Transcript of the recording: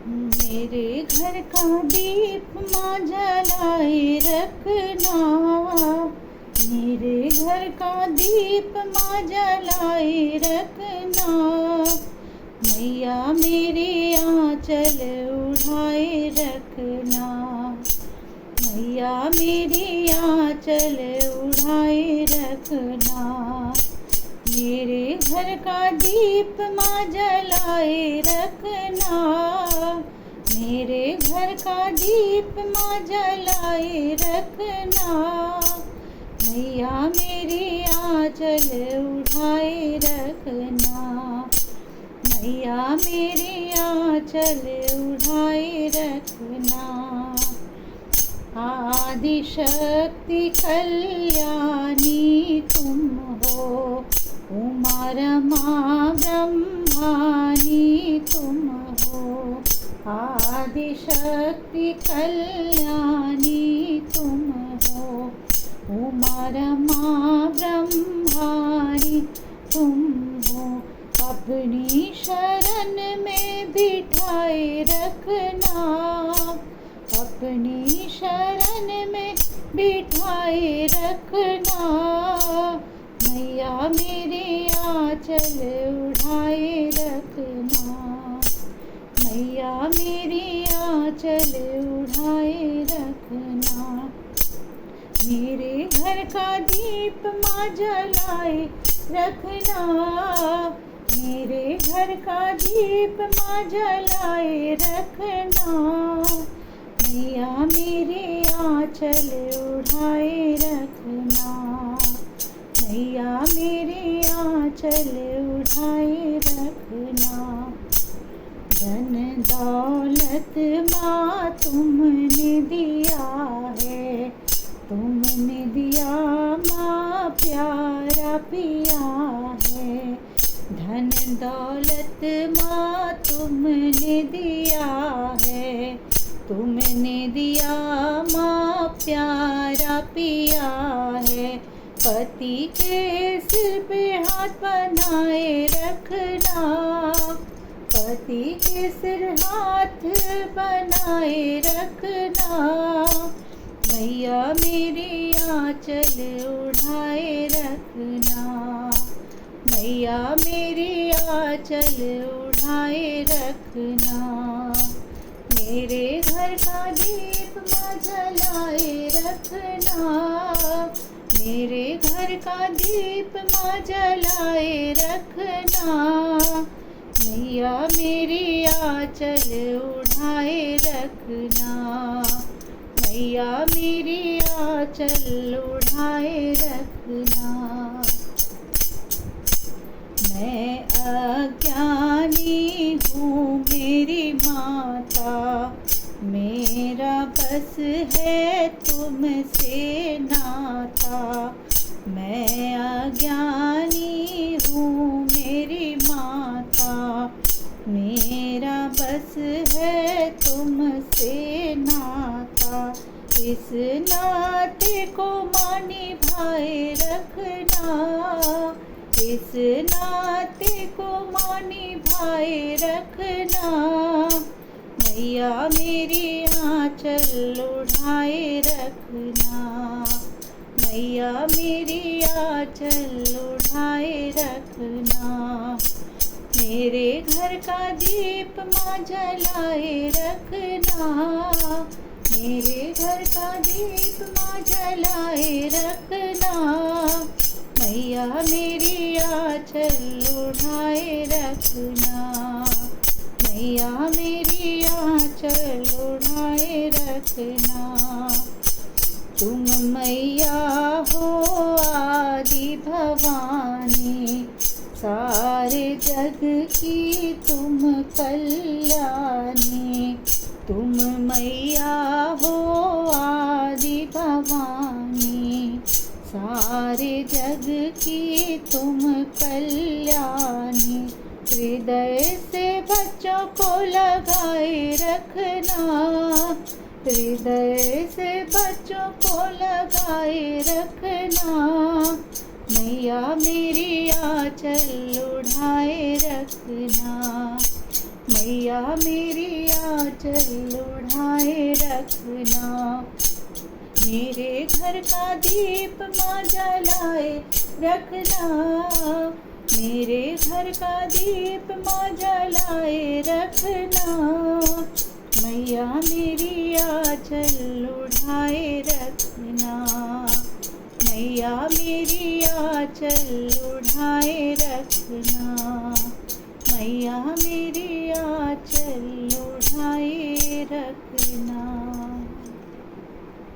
मेरे घर का दीप माँ जलाए रखना। मेरे घर का दीप माँ जलाए रखना। मैया मेरे आंचल उठाए रखना। मैया मेरी आंचल उठाए रखना। मेरे घर का दीप माँ जलाए रखना। मेरे घर का दीप माँ जलाए रखना। मैया मेरी आंचल उठाए रखना। मैया मेरी आंचल उठाए रखना। आदिशक्ति कल्याणी तुम हो, उमा रमा ब्रह्मानी तुम हो। आदिशक्ति कल्याणी तुम हो, उमा रमा ब्रह्मानी तुम हो। अपनी शरण में बिठाए रखना। अपनी शरण में बिठाए रखना। मैया मेरे आंचल उठाए रखना। मैया मेरी आंचल उठाए रखना। मेरे घर का दीप माँ जलाए रखना। मेरे घर का दीप माँ जलाए रखना। मैया मेरे आंचल उठाए रखना। मैया मेरे आंचल उठाए रखना। धन दौलत माँ तुमने दिया है। तुमने दिया माँ प्यारा पिया है। धन दौलत माँ तुमने दिया है। तुमने दिया माँ प्यारा पिया है। पति के सिर पे हाथ बनाए रखना। पति के सिर हाथ बनाए रखना। मैया मेरी आंचल उठाए रखना। मैया मेरी आंचल उठाए रखना। मेरे घर का दीप माँ जलाए रखना। मेरे घर का दीप माँ जलाए रखना। मैया मेरी आंचल उठाए रखना। मैया मेरी आंचल उठाए रखना। मैं अज्ञानी हूँ मेरी माता, मेरा बस है तुमसे नाता। मैं अज्ञानी हूँ मेरी माता, मेरा बस है तुमसे नाता। इस नाते को माँ निभाए रखना। इस नाते को माँ निभाए रखना। मैया मेरी आंचल उठाए रखना। मैया मेरी आंचल उठाए रखना। मेरे घर का दीप माँ जलाए रखना। मेरे घर का दीप माँ जलाए रखना। मैया मेरी आंचल उठाए रखना। मैया मेरी आंचल उठाए रखना। तुम मैया हो आदि भवानी, सारे जग की तुम कल्याणी। तुम मैया हो आदि भवानी, सारे जग की तुम कल्याणी। हृदय से बच्चों को लगाए रखना। हृदय से बच्चों को लगाए रखना। मैया मेरी आंचल उठाए रखना। मैया मेरी आंचल ओढ़ाए रखना। मेरे घर का दीप माँ जलाए रखना। मेरे घर का दीप माँ जलाए रखना। मैया मेरी आंचल ओढ़ाए रखना। मैया मेरी आंचल ओढ़ाए रखना। मैया मेरी आंचल ओढ़ाए रखना।